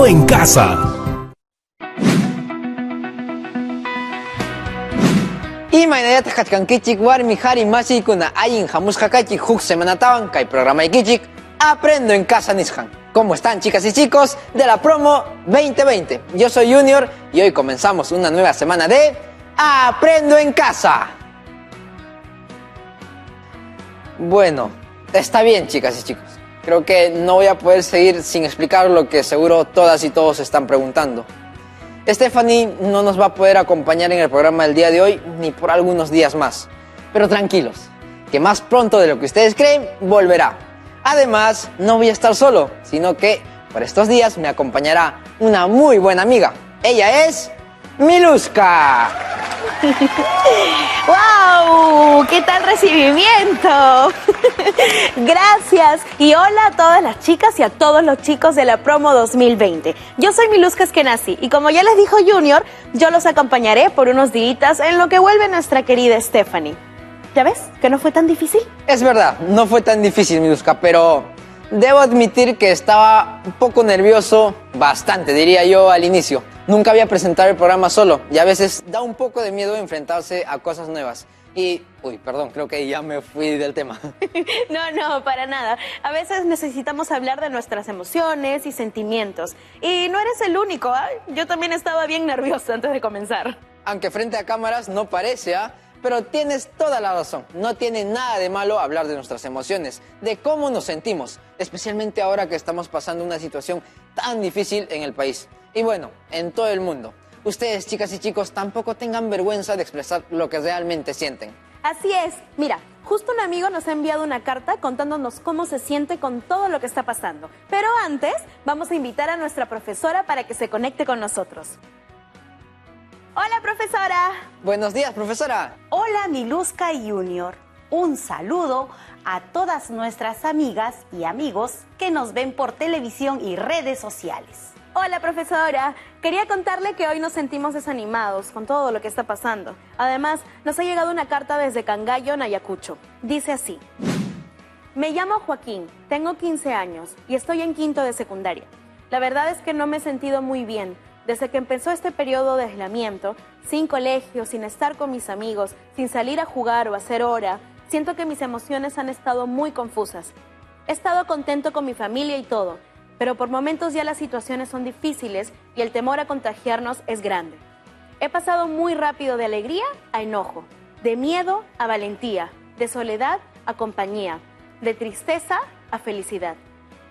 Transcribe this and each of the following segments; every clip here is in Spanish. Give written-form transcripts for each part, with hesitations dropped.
Aprendo en Casa. Imaynallataq kachkankichik warmi qhari masiykuna allin hamusqakachik huk semanatawan kay programa ikichik Aprendo en Casa nisqan. ¿Cómo están, chicas y chicos de la promo 2020? Yo soy Junior y hoy comenzamos una nueva semana de Aprendo en Casa. Bueno, está bien, chicas y chicos. Creo que no voy a poder seguir sin explicar lo que seguro todas y todos están preguntando. Stephanie no nos va a poder acompañar en el programa del día de hoy ni por algunos días más. Pero tranquilos, que más pronto de lo que ustedes creen, volverá. Además, no voy a estar solo, sino que por estos días me acompañará una muy buena amiga. Ella es Miluska. ¡Wow! ¿Qué tal recibimiento? Gracias. Y hola a todas las chicas y a todos los chicos de la promo 2020. Yo soy Miluska Eskenazi y como ya les dijo Junior, yo los acompañaré por unos días en lo que vuelve nuestra querida Stephanie. ¿Ya ves? ¿Que no fue tan difícil? Es verdad, no fue tan difícil, Miluska, pero debo admitir que estaba un poco nervioso, bastante diría yo al inicio. Nunca había presentado el programa solo y a veces da un poco de miedo enfrentarse a cosas nuevas. Y, perdón, creo que ya me fui del tema. No, para nada. A veces necesitamos hablar de nuestras emociones y sentimientos. Y no eres el único, ¿eh? Yo también estaba bien nerviosa antes de comenzar. Aunque frente a cámaras no parece, ¿ah? Pero tienes toda la razón. No tiene nada de malo hablar de nuestras emociones, de cómo nos sentimos, especialmente ahora que estamos pasando una situación tan difícil en el país. Y bueno, en todo el mundo. Ustedes, chicas y chicos, tampoco tengan vergüenza de expresar lo que realmente sienten. Así es. Mira, justo un amigo nos ha enviado una carta contándonos cómo se siente con todo lo que está pasando. Pero antes, vamos a invitar a nuestra profesora para que se conecte con nosotros. Hola, profesora. Buenos días, profesora. Hola, Miluska Junior. Un saludo a todas nuestras amigas y amigos que nos ven por televisión y redes sociales. Hola, profesora. Quería contarle que hoy nos sentimos desanimados con todo lo que está pasando. Además, nos ha llegado una carta desde Cangallo, Ayacucho. Dice así: me llamo Joaquín, tengo 15 años y estoy en quinto de secundaria. La verdad es que no me he sentido muy bien. Desde que empezó este periodo de aislamiento, sin colegio, sin estar con mis amigos, sin salir a jugar o hacer hora, siento que mis emociones han estado muy confusas. He estado contento con mi familia y todo, pero por momentos ya las situaciones son difíciles y el temor a contagiarnos es grande. He pasado muy rápido de alegría a enojo, de miedo a valentía, de soledad a compañía, de tristeza a felicidad.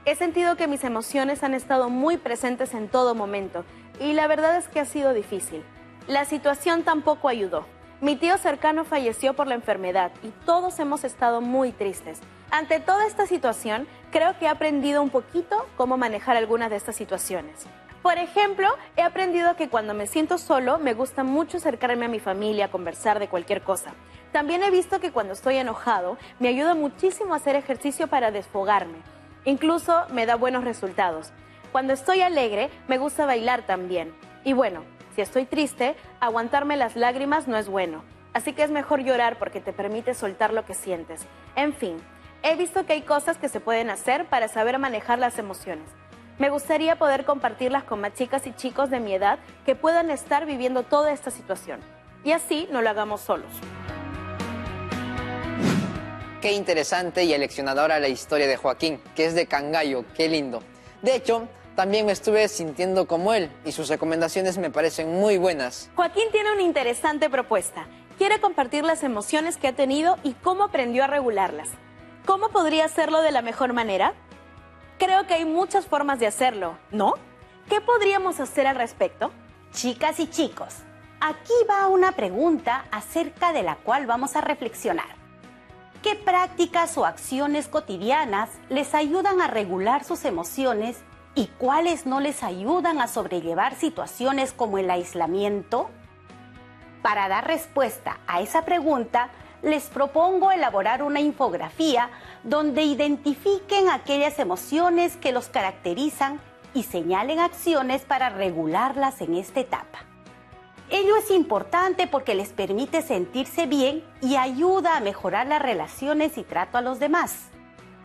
He sentido que mis emociones han estado muy presentes en todo momento y la verdad es que ha sido difícil. La situación tampoco ayudó. Mi tío cercano falleció por la enfermedad y todos hemos estado muy tristes. Ante toda esta situación, creo que he aprendido un poquito cómo manejar algunas de estas situaciones. Por ejemplo, he aprendido que cuando me siento solo, me gusta mucho acercarme a mi familia, a conversar de cualquier cosa. También he visto que cuando estoy enojado, me ayuda muchísimo a hacer ejercicio para desfogarme. Incluso me da buenos resultados. Cuando estoy alegre, me gusta bailar también. Y bueno, si estoy triste, aguantarme las lágrimas no es bueno. Así que es mejor llorar porque te permite soltar lo que sientes. En fin, he visto que hay cosas que se pueden hacer para saber manejar las emociones. Me gustaría poder compartirlas con más chicas y chicos de mi edad que puedan estar viviendo toda esta situación. Y así no lo hagamos solos. Qué interesante y aleccionadora la historia de Joaquín, que es de Cangallo. Qué lindo. De hecho, también me estuve sintiendo como él y sus recomendaciones me parecen muy buenas. Joaquín tiene una interesante propuesta. Quiere compartir las emociones que ha tenido y cómo aprendió a regularlas. ¿Cómo podría hacerlo de la mejor manera? Creo que hay muchas formas de hacerlo, ¿no? ¿Qué podríamos hacer al respecto? Chicas y chicos, aquí va una pregunta acerca de la cual vamos a reflexionar. ¿Qué prácticas o acciones cotidianas les ayudan a regular sus emociones y cuáles no les ayudan a sobrellevar situaciones como el aislamiento? Para dar respuesta a esa pregunta, les propongo elaborar una infografía donde identifiquen aquellas emociones que los caracterizan y señalen acciones para regularlas en esta etapa. Ello es importante porque les permite sentirse bien y ayuda a mejorar las relaciones y trato a los demás.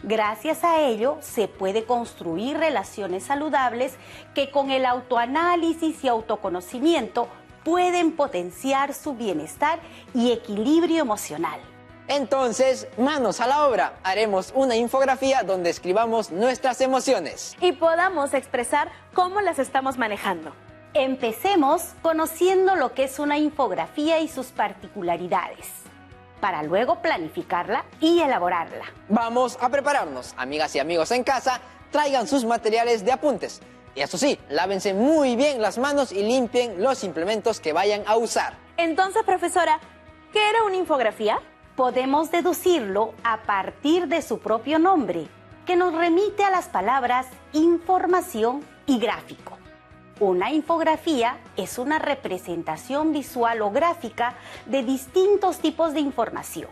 Gracias a ello se puede construir relaciones saludables que con el autoanálisis y autoconocimiento pueden potenciar su bienestar y equilibrio emocional. Entonces, manos a la obra. Haremos una infografía donde escribamos nuestras emociones. Y podamos expresar cómo las estamos manejando. Empecemos conociendo lo que es una infografía y sus particularidades, para luego planificarla y elaborarla. Vamos a prepararnos. Amigas y amigos en casa, traigan sus materiales de apuntes. Y eso sí, lávense muy bien las manos y limpien los implementos que vayan a usar. Entonces, profesora, ¿qué era una infografía? Podemos deducirlo a partir de su propio nombre, que nos remite a las palabras información y gráfico. Una infografía es una representación visual o gráfica de distintos tipos de información.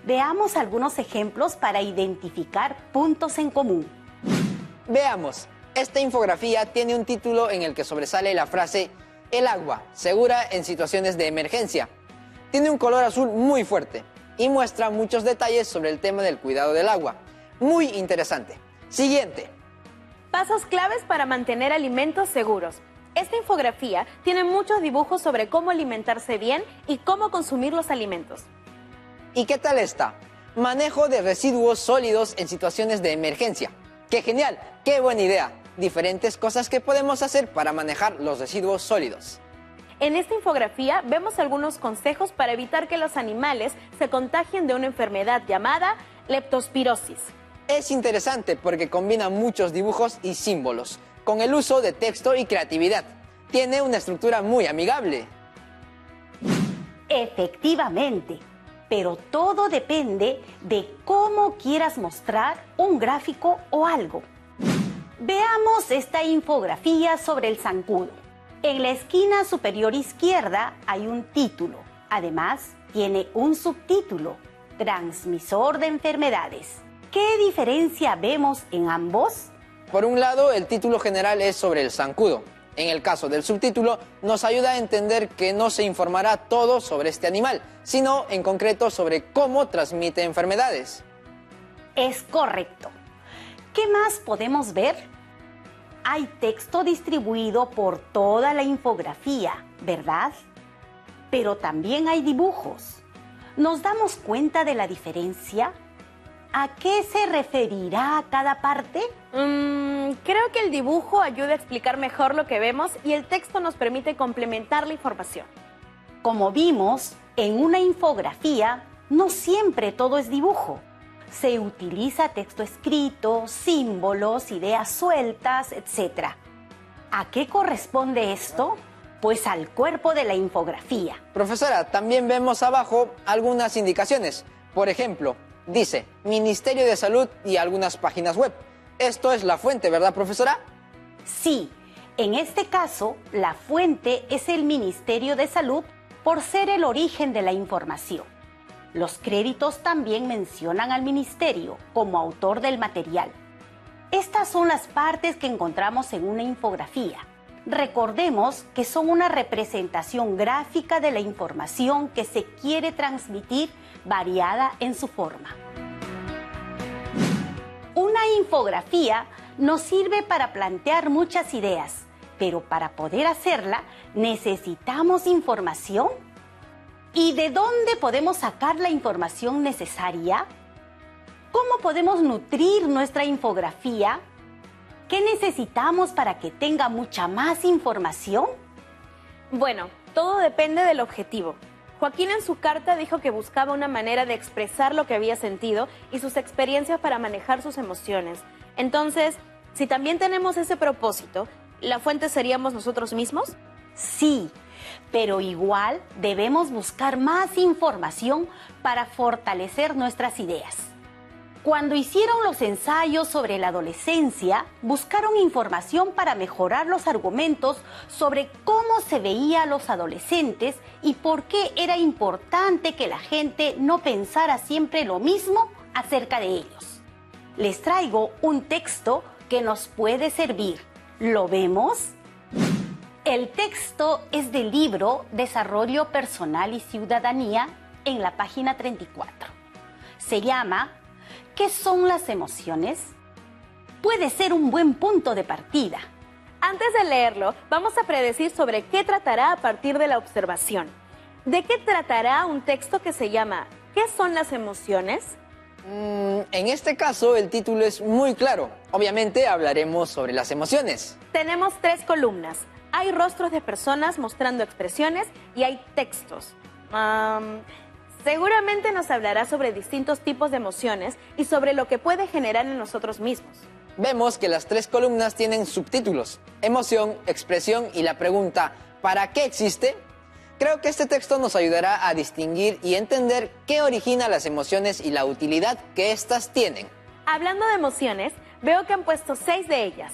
Veamos algunos ejemplos para identificar puntos en común. Veamos, esta infografía tiene un título en el que sobresale la frase "El agua, segura en situaciones de emergencia". Tiene un color azul muy fuerte y muestra muchos detalles sobre el tema del cuidado del agua. Muy interesante. Siguiente. Pasos claves para mantener alimentos seguros. Esta infografía tiene muchos dibujos sobre cómo alimentarse bien y cómo consumir los alimentos. ¿Y qué tal esta? Manejo de residuos sólidos en situaciones de emergencia. ¡Qué genial! ¡Qué buena idea! Diferentes cosas que podemos hacer para manejar los residuos sólidos. En esta infografía vemos algunos consejos para evitar que los animales se contagien de una enfermedad llamada leptospirosis. Es interesante porque combina muchos dibujos y símbolos, con el uso de texto y creatividad. Tiene una estructura muy amigable. Efectivamente, pero todo depende de cómo quieras mostrar un gráfico o algo. Veamos esta infografía sobre el zancudo. En la esquina superior izquierda hay un título. Además, tiene un subtítulo, transmisor de enfermedades. ¿Qué diferencia vemos en ambos? Por un lado, el título general es sobre el zancudo. En el caso del subtítulo, nos ayuda a entender que no se informará todo sobre este animal, sino en concreto sobre cómo transmite enfermedades. Es correcto. ¿Qué más podemos ver? Hay texto distribuido por toda la infografía, ¿verdad? Pero también hay dibujos. ¿Nos damos cuenta de la diferencia? ¿A qué se referirá cada parte? Creo que el dibujo ayuda a explicar mejor lo que vemos y el texto nos permite complementar la información. Como vimos, en una infografía no siempre todo es dibujo. Se utiliza texto escrito, símbolos, ideas sueltas, etc. ¿A qué corresponde esto? Pues al cuerpo de la infografía. Profesora, también vemos abajo algunas indicaciones. Por ejemplo, dice Ministerio de Salud y algunas páginas web. Esto es la fuente, ¿verdad, profesora? Sí, en este caso, la fuente es el Ministerio de Salud por ser el origen de la información. Los créditos también mencionan al ministerio como autor del material. Estas son las partes que encontramos en una infografía. Recordemos que son una representación gráfica de la información que se quiere transmitir, variada en su forma. Una infografía nos sirve para plantear muchas ideas, pero para poder hacerla necesitamos información. ¿Y de dónde podemos sacar la información necesaria? ¿Cómo podemos nutrir nuestra infografía? ¿Qué necesitamos para que tenga mucha más información? Bueno, todo depende del objetivo. Joaquín en su carta dijo que buscaba una manera de expresar lo que había sentido y sus experiencias para manejar sus emociones. Entonces, si también tenemos ese propósito, ¿la fuente seríamos nosotros mismos? Sí, pero igual debemos buscar más información para fortalecer nuestras ideas. Cuando hicieron los ensayos sobre la adolescencia, buscaron información para mejorar los argumentos sobre cómo se veía a los adolescentes y por qué era importante que la gente no pensara siempre lo mismo acerca de ellos. Les traigo un texto que nos puede servir. ¿Lo vemos? El texto es del libro Desarrollo Personal y Ciudadanía en la página 34. Se llama ¿Qué son las emociones? Puede ser un buen punto de partida. Antes de leerlo, vamos a predecir sobre qué tratará a partir de la observación. ¿De qué tratará un texto que se llama ¿Qué son las emociones? En este caso, el título es muy claro. Obviamente hablaremos sobre las emociones. Tenemos 3 columnas. Hay rostros de personas mostrando expresiones y hay textos. Seguramente nos hablará sobre distintos tipos de emociones y sobre lo que puede generar en nosotros mismos. Vemos que las 3 columnas tienen subtítulos: emoción, expresión y la pregunta ¿para qué existe? Creo que este texto nos ayudará a distinguir y entender qué origina las emociones y la utilidad que éstas tienen. Hablando de emociones, veo que han puesto 6 de ellas.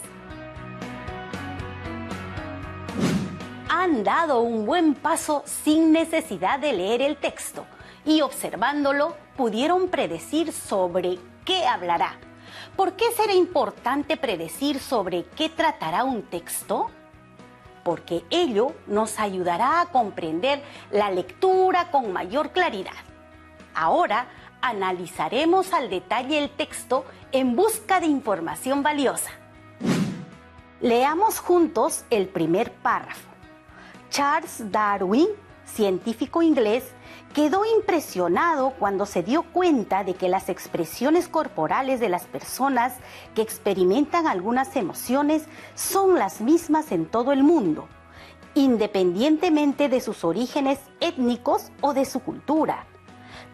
Han dado un buen paso sin necesidad de leer el texto y observándolo pudieron predecir sobre qué hablará. ¿Por qué será importante predecir sobre qué tratará un texto? Porque ello nos ayudará a comprender la lectura con mayor claridad. Ahora analizaremos al detalle el texto en busca de información valiosa. Leamos juntos el primer párrafo. Charles Darwin, científico inglés, quedó impresionado cuando se dio cuenta de que las expresiones corporales de las personas que experimentan algunas emociones son las mismas en todo el mundo, independientemente de sus orígenes étnicos o de su cultura.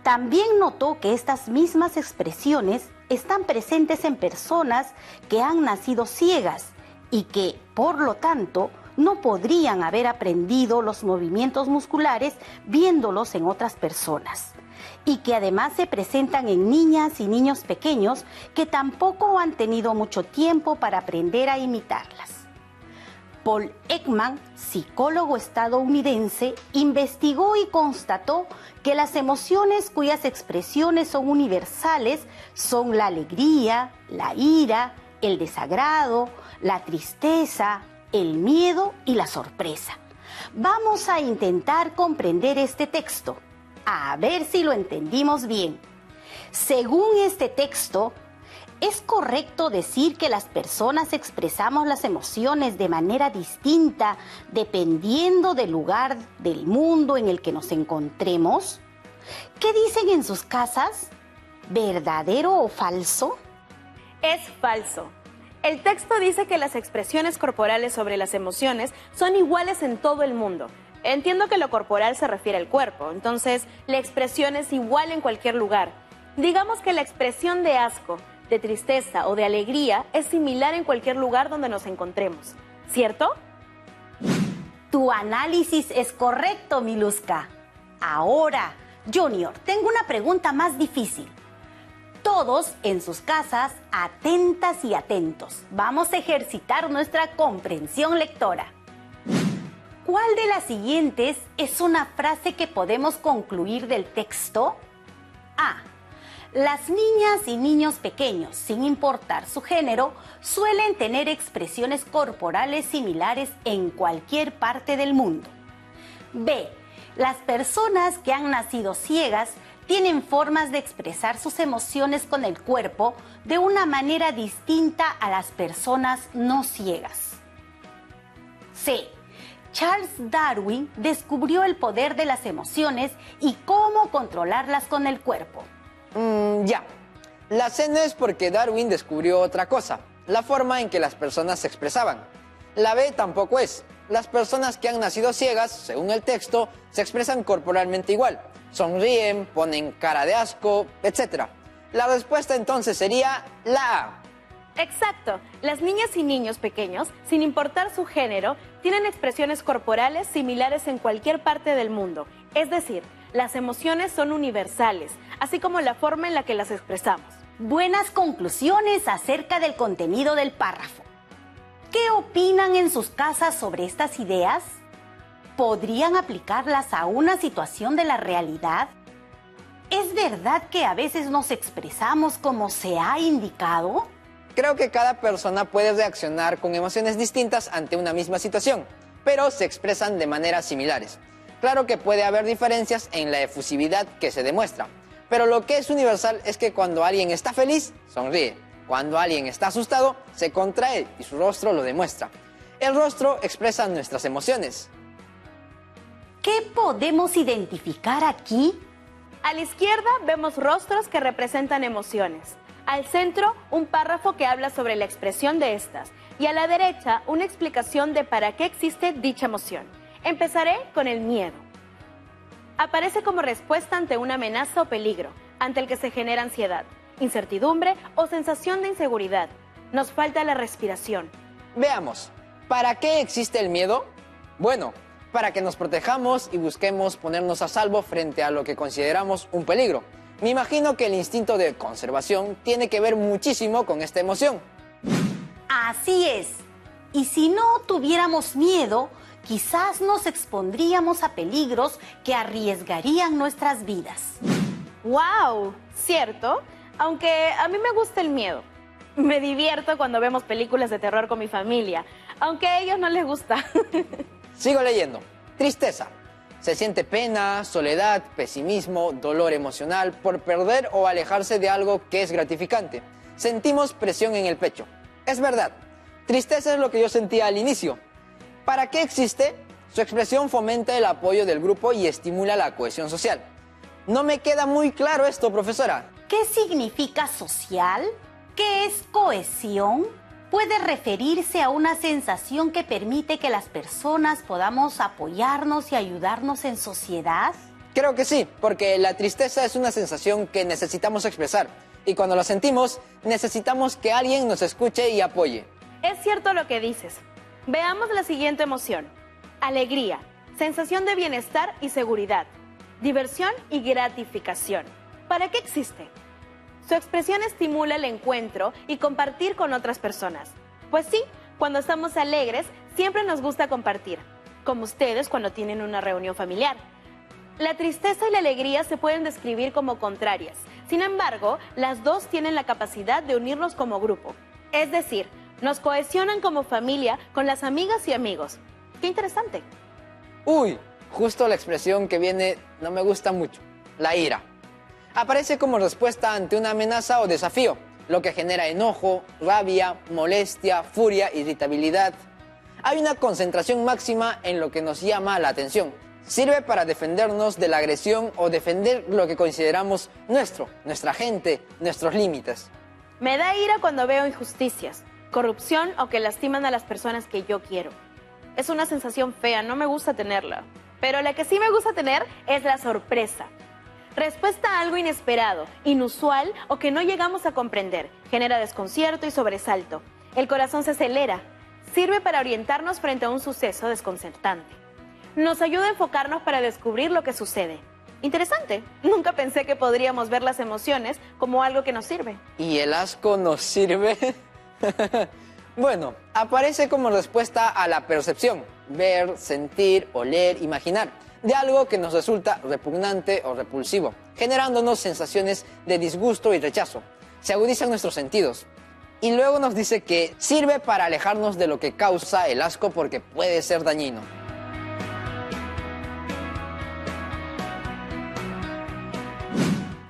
También notó que estas mismas expresiones están presentes en personas que han nacido ciegas y que, por lo tanto, no podrían haber aprendido los movimientos musculares viéndolos en otras personas, y que además se presentan en niñas y niños pequeños que tampoco han tenido mucho tiempo para aprender a imitarlas. Paul Ekman, psicólogo estadounidense, investigó y constató que las emociones cuyas expresiones son universales son la alegría, la ira, el desagrado, la tristeza, el miedo y la sorpresa. Vamos a intentar comprender este texto, a ver si lo entendimos bien. Según este texto, ¿es correcto decir que las personas expresamos las emociones de manera distinta dependiendo del lugar del mundo en el que nos encontremos? ¿Qué dicen en sus casas? ¿Verdadero o falso? Es falso. El texto dice que las expresiones corporales sobre las emociones son iguales en todo el mundo. Entiendo que lo corporal se refiere al cuerpo, entonces la expresión es igual en cualquier lugar. Digamos que la expresión de asco, de tristeza o de alegría es similar en cualquier lugar donde nos encontremos, ¿cierto? Tu análisis es correcto, Miluska. Ahora, Junior, tengo una pregunta más difícil. Todos en sus casas, atentas y atentos. Vamos a ejercitar nuestra comprensión lectora. ¿Cuál de las siguientes es una frase que podemos concluir del texto? A. Las niñas y niños pequeños, sin importar su género, suelen tener expresiones corporales similares en cualquier parte del mundo. B. Las personas que han nacido ciegas tienen formas de expresar sus emociones con el cuerpo de una manera distinta a las personas no ciegas. C. Charles Darwin descubrió el poder de las emociones y cómo controlarlas con el cuerpo. Ya. La C no es porque Darwin descubrió otra cosa, la forma en que las personas se expresaban. La B tampoco es. Las personas que han nacido ciegas, según el texto, se expresan corporalmente igual. Sonríen, ponen cara de asco, etc. La respuesta entonces sería la A. Exacto. Las niñas y niños pequeños, sin importar su género, tienen expresiones corporales similares en cualquier parte del mundo. Es decir, las emociones son universales, así como la forma en la que las expresamos. Buenas conclusiones acerca del contenido del párrafo. ¿Qué opinan en sus casas sobre estas ideas? ¿Podrían aplicarlas a una situación de la realidad? ¿Es verdad que a veces nos expresamos como se ha indicado? Creo que cada persona puede reaccionar con emociones distintas ante una misma situación, pero se expresan de maneras similares. Claro que puede haber diferencias en la efusividad que se demuestra. Pero lo que es universal es que cuando alguien está feliz, sonríe. Cuando alguien está asustado, se contrae y su rostro lo demuestra. El rostro expresa nuestras emociones. ¿Qué podemos identificar aquí? A la izquierda vemos rostros que representan emociones. Al centro, un párrafo que habla sobre la expresión de estas. Y a la derecha, una explicación de para qué existe dicha emoción. Empezaré con el miedo. Aparece como respuesta ante una amenaza o peligro, ante el que se genera ansiedad, incertidumbre o sensación de inseguridad. Nos falta la respiración. Veamos, ¿para qué existe el miedo? Bueno, para que nos protejamos y busquemos ponernos a salvo frente a lo que consideramos un peligro. Me imagino que el instinto de conservación tiene que ver muchísimo con esta emoción. Así es. Y si no tuviéramos miedo, quizás nos expondríamos a peligros que arriesgarían nuestras vidas. ¡Wow! ¿Cierto? Aunque a mí me gusta el miedo. Me divierto cuando vemos películas de terror con mi familia, aunque a ellos no les gusta. Sigo leyendo. Tristeza. Se siente pena, soledad, pesimismo, dolor emocional por perder o alejarse de algo que es gratificante. Sentimos presión en el pecho. Es verdad, tristeza es lo que yo sentía al inicio. ¿Para qué existe? Su expresión fomenta el apoyo del grupo y estimula la cohesión social. No me queda muy claro esto, profesora. ¿Qué significa social? ¿Qué es cohesión? ¿Puede referirse a una sensación que permite que las personas podamos apoyarnos y ayudarnos en sociedad? Creo que sí, porque la tristeza es una sensación que necesitamos expresar. Y cuando la sentimos, necesitamos que alguien nos escuche y apoye. Es cierto lo que dices. Veamos la siguiente emoción. Alegría, sensación de bienestar y seguridad, diversión y gratificación. ¿Para qué existe? Su expresión estimula el encuentro y compartir con otras personas. Pues sí, cuando estamos alegres, siempre nos gusta compartir, como ustedes cuando tienen una reunión familiar. La tristeza y la alegría se pueden describir como contrarias. Sin embargo, las dos tienen la capacidad de unirnos como grupo. Es decir, nos cohesionan como familia con las amigas y amigos. ¡Qué interesante! Uy, justo la expresión que viene no me gusta mucho. La ira. Aparece como respuesta ante una amenaza o desafío, lo que genera enojo, rabia, molestia, furia, irritabilidad. Hay una concentración máxima en lo que nos llama la atención. Sirve para defendernos de la agresión o defender lo que consideramos nuestra gente, nuestros límites. Me da ira cuando veo injusticias, corrupción o que lastiman a las personas que yo quiero. Es una sensación fea, no me gusta tenerla. Pero la que sí me gusta tener es la sorpresa. Respuesta a algo inesperado, inusual o que no llegamos a comprender. Genera desconcierto y sobresalto. El corazón se acelera. Sirve para orientarnos frente a un suceso desconcertante. Nos ayuda a enfocarnos para descubrir lo que sucede. Interesante. Nunca pensé que podríamos ver las emociones como algo que nos sirve. ¿Y el asco nos sirve? Bueno, aparece como respuesta a la percepción. Ver, sentir, oler, imaginar. De algo que nos resulta repugnante o repulsivo, generándonos sensaciones de disgusto y rechazo. Se agudizan nuestros sentidos. Y luego nos dice que sirve para alejarnos de lo que causa el asco porque puede ser dañino.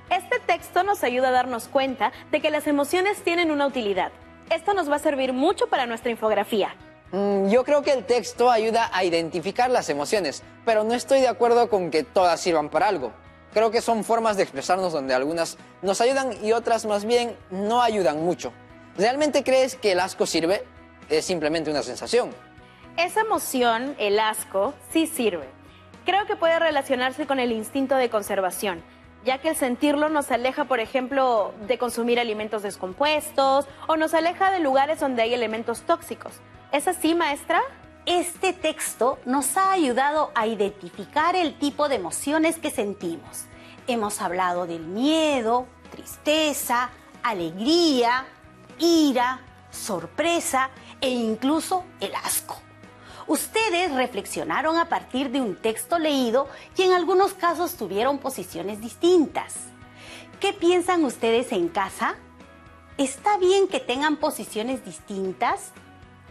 Este texto nos ayuda a darnos cuenta de que las emociones tienen una utilidad. Esto nos va a servir mucho para nuestra infografía. Yo creo que el texto ayuda a identificar las emociones, pero no estoy de acuerdo con que todas sirvan para algo. Creo que son formas de expresarnos donde algunas nos ayudan y otras más bien no ayudan mucho. ¿Realmente crees que el asco sirve? Es simplemente una sensación. Esa emoción, el asco, sí sirve. Creo que puede relacionarse con el instinto de conservación, ya que el sentirlo nos aleja, por ejemplo, de consumir alimentos descompuestos o nos aleja de lugares donde hay elementos tóxicos. ¿Es así, maestra? Este texto nos ha ayudado a identificar el tipo de emociones que sentimos. Hemos hablado del miedo, tristeza, alegría, ira, sorpresa e incluso el asco. Ustedes reflexionaron a partir de un texto leído y en algunos casos tuvieron posiciones distintas. ¿Qué piensan ustedes en casa? ¿Está bien que tengan posiciones distintas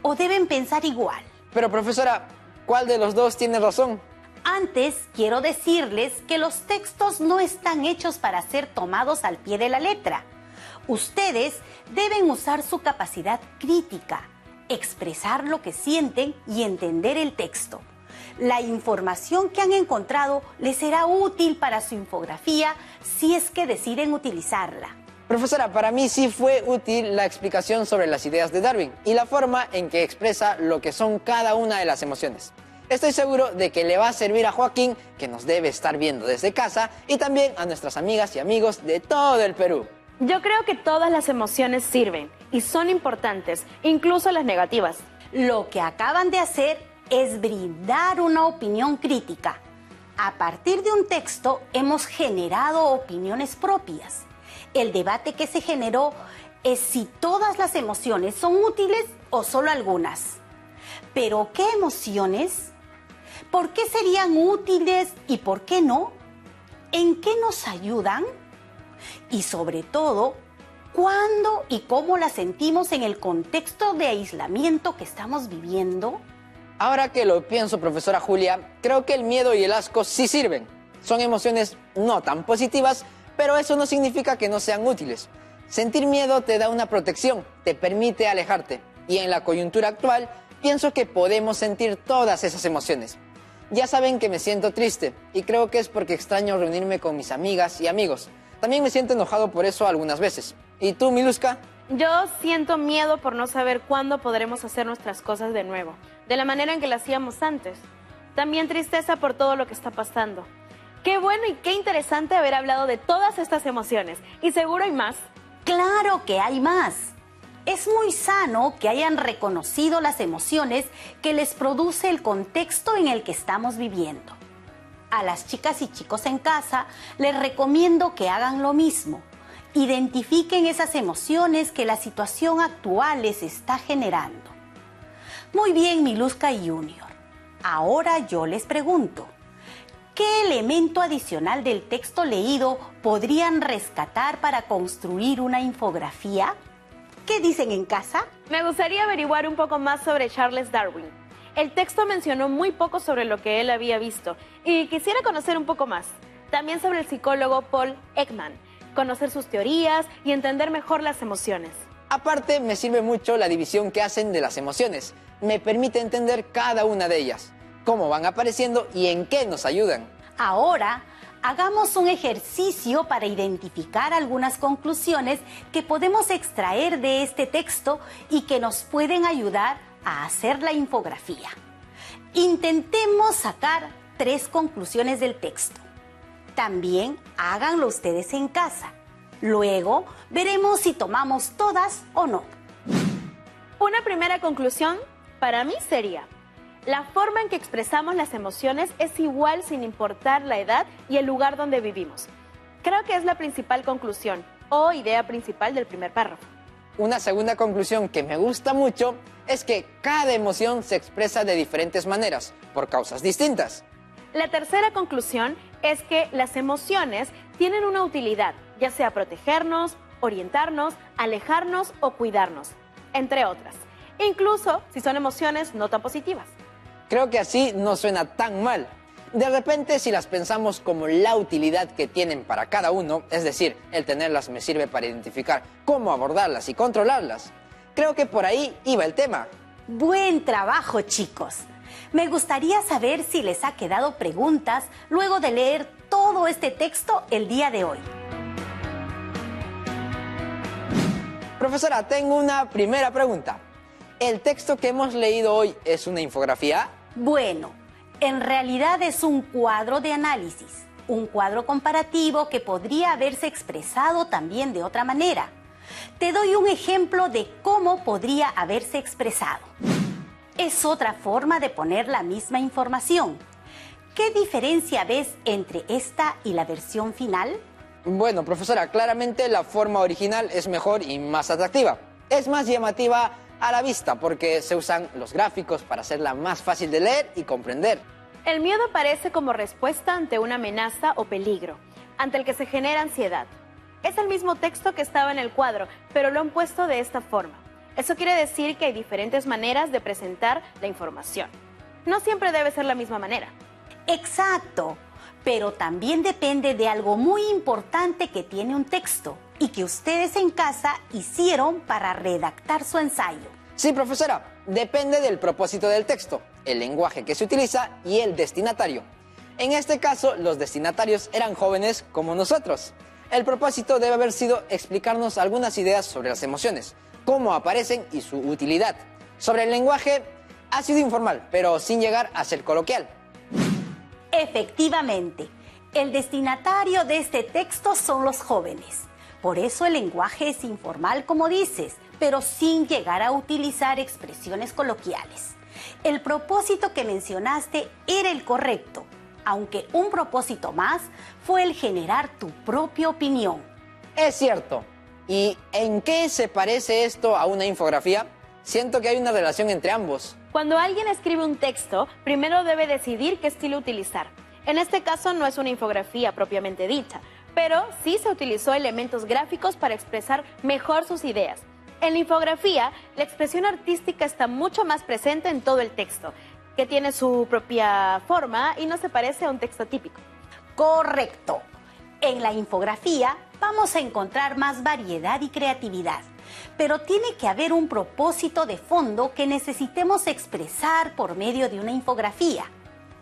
o deben pensar igual? Pero profesora, ¿cuál de los dos tiene razón? Antes, quiero decirles que los textos no están hechos para ser tomados al pie de la letra. Ustedes deben usar su capacidad crítica, expresar lo que sienten y entender el texto. La información que han encontrado les será útil para su infografía si es que deciden utilizarla. Profesora, para mí sí fue útil la explicación sobre las ideas de Darwin y la forma en que expresa lo que son cada una de las emociones. Estoy seguro de que le va a servir a Joaquín, que nos debe estar viendo desde casa, y también a nuestras amigas y amigos de todo el Perú. Yo creo que todas las emociones sirven y son importantes, incluso las negativas. Lo que acaban de hacer es brindar una opinión crítica. A partir de un texto hemos generado opiniones propias. El debate que se generó es si todas las emociones son útiles o solo algunas. ¿Pero qué emociones? ¿Por qué serían útiles y por qué no? ¿En qué nos ayudan? Y sobre todo, ¿cuándo y cómo las sentimos en el contexto de aislamiento que estamos viviendo? Ahora que lo pienso, profesora Julia, creo que el miedo y el asco sí sirven. Son emociones no tan positivas, pero eso no significa que no sean útiles. Sentir miedo te da una protección, te permite alejarte. Y en la coyuntura actual, pienso que podemos sentir todas esas emociones. Ya saben que me siento triste y creo que es porque extraño reunirme con mis amigas y amigos. También me siento enojado por eso algunas veces. ¿Y tú, Miluska? Yo siento miedo por no saber cuándo podremos hacer nuestras cosas de nuevo, de la manera en que las hacíamos antes. También tristeza por todo lo que está pasando. Qué bueno y qué interesante haber hablado de todas estas emociones. Y seguro hay más. ¡Claro que hay más! Es muy sano que hayan reconocido las emociones que les produce el contexto en el que estamos viviendo. A las chicas y chicos en casa les recomiendo que hagan lo mismo. Identifiquen esas emociones que la situación actual les está generando. Muy bien, Miluska y Junior. Ahora yo les pregunto, ¿qué elemento adicional del texto leído podrían rescatar para construir una infografía? ¿Qué dicen en casa? Me gustaría averiguar un poco más sobre Charles Darwin. El texto mencionó muy poco sobre lo que él había visto y quisiera conocer un poco más. También sobre el psicólogo Paul Ekman, conocer sus teorías y entender mejor las emociones. Aparte, me sirve mucho la división que hacen de las emociones. Me permite entender cada una de ellas, cómo van apareciendo y en qué nos ayudan. Ahora, hagamos un ejercicio para identificar algunas conclusiones que podemos extraer de este texto y que nos pueden ayudar a hacer la infografía. Intentemos sacar 3 conclusiones del texto. También háganlo ustedes en casa. Luego veremos si tomamos todas o no. Una primera conclusión para mí sería: la forma en que expresamos las emociones es igual sin importar la edad y el lugar donde vivimos. Creo que es la principal conclusión o idea principal del primer párrafo. Una segunda conclusión que me gusta mucho es que cada emoción se expresa de diferentes maneras, por causas distintas. La tercera conclusión es que las emociones tienen una utilidad, ya sea protegernos, orientarnos, alejarnos o cuidarnos, entre otras. Incluso si son emociones no tan positivas. Creo que así no suena tan mal. De repente, si las pensamos como la utilidad que tienen para cada uno, es decir, el tenerlas me sirve para identificar cómo abordarlas y controlarlas, creo que por ahí iba el tema. Buen trabajo, chicos. Me gustaría saber si les ha quedado preguntas luego de leer todo este texto el día de hoy. Profesora, tengo una primera pregunta. ¿El texto que hemos leído hoy es una infografía? Bueno, en realidad es un cuadro de análisis, un cuadro comparativo que podría haberse expresado también de otra manera. Te doy un ejemplo de cómo podría haberse expresado. Es otra forma de poner la misma información. ¿Qué diferencia ves entre esta y la versión final? Bueno, profesora, claramente la forma original es mejor y más atractiva. Es más llamativa a la vista porque se usan los gráficos para hacerla más fácil de leer y comprender. El miedo aparece como respuesta ante una amenaza o peligro, ante el que se genera ansiedad. Es el mismo texto que estaba en el cuadro, pero lo han puesto de esta forma. Eso quiere decir que hay diferentes maneras de presentar la información. No siempre debe ser la misma manera. Exacto, pero también depende de algo muy importante que tiene un texto y que ustedes en casa hicieron para redactar su ensayo. Sí, profesora, depende del propósito del texto, el lenguaje que se utiliza y el destinatario. En este caso, los destinatarios eran jóvenes como nosotros. El propósito debe haber sido explicarnos algunas ideas sobre las emociones, cómo aparecen y su utilidad. Sobre el lenguaje, ha sido informal, pero sin llegar a ser coloquial. Efectivamente, el destinatario de este texto son los jóvenes. Por eso el lenguaje es informal, como dices, pero sin llegar a utilizar expresiones coloquiales. El propósito que mencionaste era el correcto, aunque un propósito más fue el generar tu propia opinión. Es cierto. ¿Y en qué se parece esto a una infografía? Siento que hay una relación entre ambos. Cuando alguien escribe un texto, primero debe decidir qué estilo utilizar. En este caso no es una infografía propiamente dicha, pero sí se utilizó elementos gráficos para expresar mejor sus ideas. En la infografía, la expresión artística está mucho más presente en todo el texto, que tiene su propia forma y no se parece a un texto típico. Correcto. En la infografía vamos a encontrar más variedad y creatividad, pero tiene que haber un propósito de fondo que necesitemos expresar por medio de una infografía.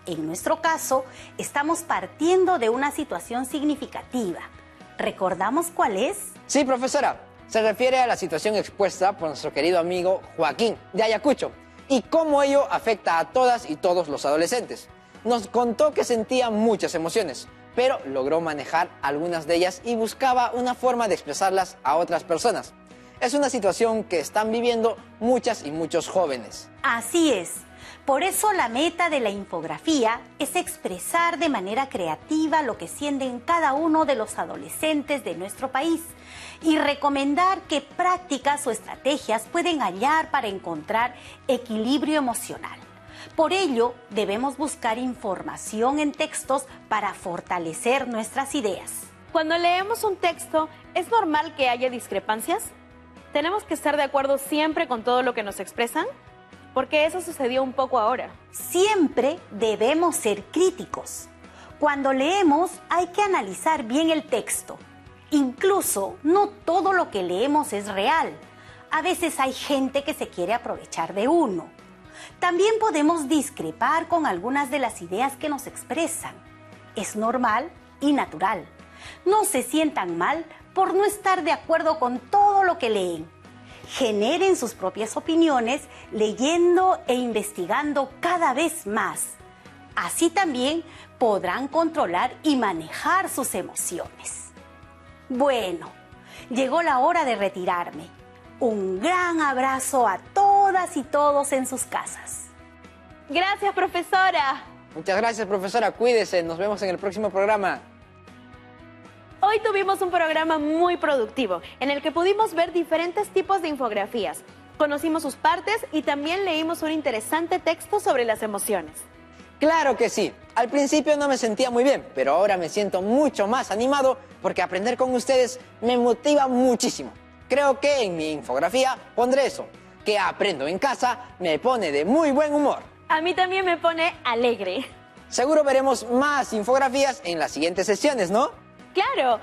En nuestro caso, estamos partiendo de una situación significativa. ¿Recordamos cuál es? Sí, profesora. Se refiere a la situación expuesta por nuestro querido amigo Joaquín de Ayacucho y cómo ello afecta a todas y todos los adolescentes. Nos contó que sentía muchas emociones, pero logró manejar algunas de ellas y buscaba una forma de expresarlas a otras personas. Es una situación que están viviendo muchas y muchos jóvenes. Así es. Por eso la meta de la infografía es expresar de manera creativa lo que sienten cada uno de los adolescentes de nuestro país y recomendar qué prácticas o estrategias pueden hallar para encontrar equilibrio emocional. Por ello, debemos buscar información en textos para fortalecer nuestras ideas. Cuando leemos un texto, ¿es normal que haya discrepancias? ¿Tenemos que estar de acuerdo siempre con todo lo que nos expresan? Porque eso sucedió un poco ahora. Siempre debemos ser críticos. Cuando leemos hay que analizar bien el texto. Incluso no todo lo que leemos es real. A veces hay gente que se quiere aprovechar de uno. También podemos discrepar con algunas de las ideas que nos expresan. Es normal y natural. No se sientan mal por no estar de acuerdo con todo lo que leen. Generen sus propias opiniones leyendo e investigando cada vez más. Así también podrán controlar y manejar sus emociones. Bueno, llegó la hora de retirarme. Un gran abrazo a todas y todos en sus casas. Gracias, profesora. Muchas gracias, profesora. Cuídese. Nos vemos en el próximo programa. Hoy tuvimos un programa muy productivo, en el que pudimos ver diferentes tipos de infografías. Conocimos sus partes y también leímos un interesante texto sobre las emociones. Claro que sí. Al principio no me sentía muy bien, pero ahora me siento mucho más animado porque aprender con ustedes me motiva muchísimo. Creo que en mi infografía pondré eso, que aprendo en casa me pone de muy buen humor. A mí también me pone alegre. Seguro veremos más infografías en las siguientes sesiones, ¿no? Claro,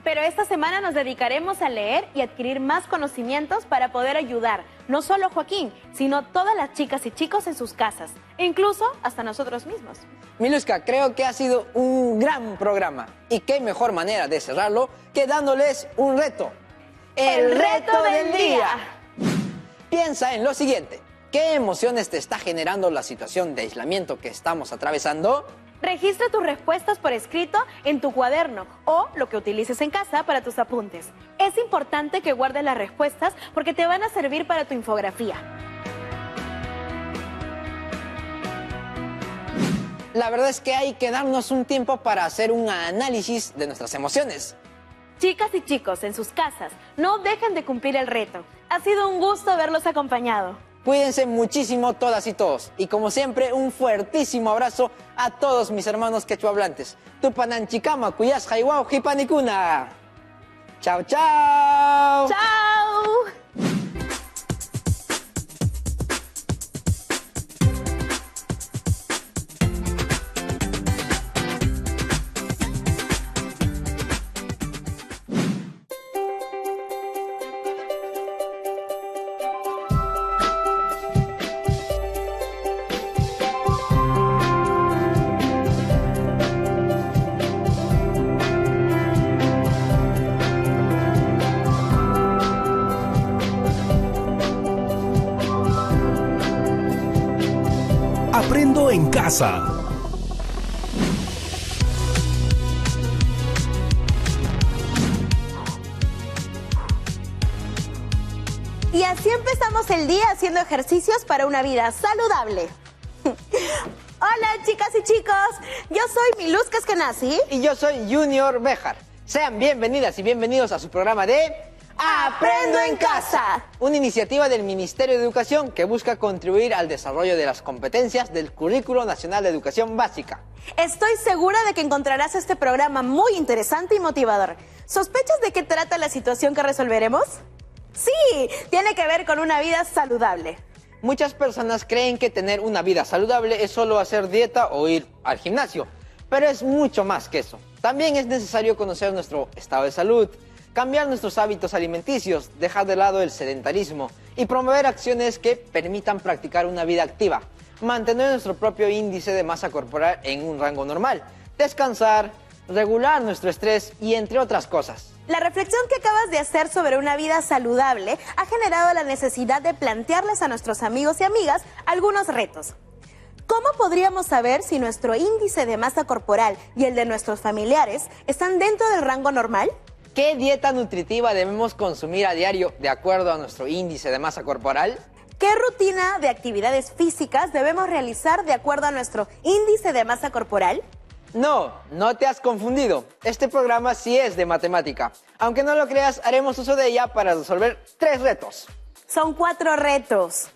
pero esta semana nos dedicaremos a leer y adquirir más conocimientos para poder ayudar no solo a Joaquín, sino todas las chicas y chicos en sus casas, e incluso hasta nosotros mismos. Miluska, creo que ha sido un gran programa y qué mejor manera de cerrarlo que dándoles un reto. ¡El reto del día! Piensa en lo siguiente. ¿Qué emociones te está generando la situación de aislamiento que estamos atravesando? Registra tus respuestas por escrito en tu cuaderno o lo que utilices en casa para tus apuntes. Es importante que guardes las respuestas porque te van a servir para tu infografía. La verdad es que hay que darnos un tiempo para hacer un análisis de nuestras emociones. Chicas y chicos en sus casas, no dejen de cumplir el reto. Ha sido un gusto haberlos acompañado. Cuídense muchísimo todas y todos. Y como siempre, un fuertísimo abrazo a todos mis hermanos quechuahablantes. Tupananchikama, Cuyas, Jaiwao, Jipanicuna. Chao, chao. ¡Chao! Aprendo en Casa. Y así empezamos el día haciendo ejercicios para una vida saludable. Hola chicas y chicos, yo soy Miluz Caskenasi. Y yo soy Junior Béjar. Sean bienvenidas y bienvenidos a su programa de Aprendo en Casa. Una iniciativa del Ministerio de Educación que busca contribuir al desarrollo de las competencias del Currículo Nacional de Educación Básica. Estoy segura de que encontrarás este programa muy interesante y motivador. ¿Sospechas de qué trata la situación que resolveremos? Sí, tiene que ver con una vida saludable. Muchas personas creen que tener una vida saludable es solo hacer dieta o ir al gimnasio, pero es mucho más que eso. También es necesario conocer nuestro estado de salud, cambiar nuestros hábitos alimenticios, dejar de lado el sedentarismo y promover acciones que permitan practicar una vida activa, mantener nuestro propio índice de masa corporal en un rango normal, descansar, regular nuestro estrés y entre otras cosas. La reflexión que acabas de hacer sobre una vida saludable ha generado la necesidad de plantearles a nuestros amigos y amigas algunos retos. ¿Cómo podríamos saber si nuestro índice de masa corporal y el de nuestros familiares están dentro del rango normal? ¿Qué dieta nutritiva debemos consumir a diario de acuerdo a nuestro índice de masa corporal? ¿Qué rutina de actividades físicas debemos realizar de acuerdo a nuestro índice de masa corporal? No te has confundido. Este programa sí es de matemática. Aunque no lo creas, haremos uso de ella para resolver 3 retos. Son 4 retos.